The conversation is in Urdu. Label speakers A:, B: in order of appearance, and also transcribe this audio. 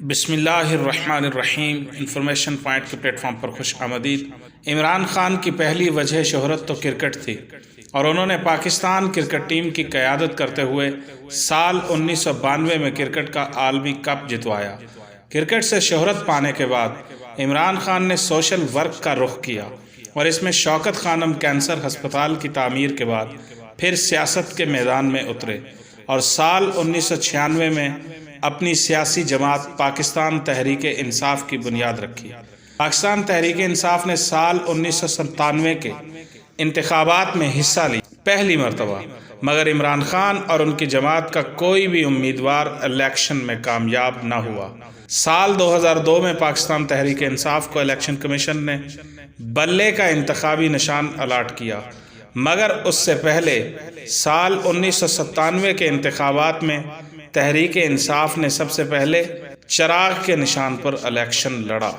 A: بسم اللہ الرحمن الرحیم۔ انفارمیشن پوائنٹ کے پلیٹ فارم پر خوش آمدید۔ عمران خان کی پہلی وجہ شہرت تو کرکٹ تھی اور انہوں نے پاکستان کرکٹ ٹیم کی قیادت کرتے ہوئے سال 1992 میں کرکٹ کا عالمی کپ جتوایا۔ کرکٹ سے شہرت پانے کے بعد عمران خان نے سوشل ورک کا رخ کیا اور اس میں شوکت خانم کینسر ہسپتال کی تعمیر کے بعد پھر سیاست کے میدان میں اترے اور سال 1996 میں اپنی سیاسی جماعت پاکستان تحریک انصاف کی بنیاد رکھی۔ پاکستان تحریک انصاف نے سال 1997 کے انتخابات میں حصہ لی پہلی مرتبہ، مگر عمران خان اور ان کی جماعت کا کوئی بھی امیدوار الیکشن میں کامیاب نہ ہوا۔ سال 2002 میں پاکستان تحریک انصاف کو الیکشن کمیشن نے بلے کا انتخابی نشان الاٹ کیا، مگر اس سے پہلے سال 1997 کے انتخابات میں تحریک انصاف نے سب سے پہلے چراغ کے نشان پر الیکشن لڑا۔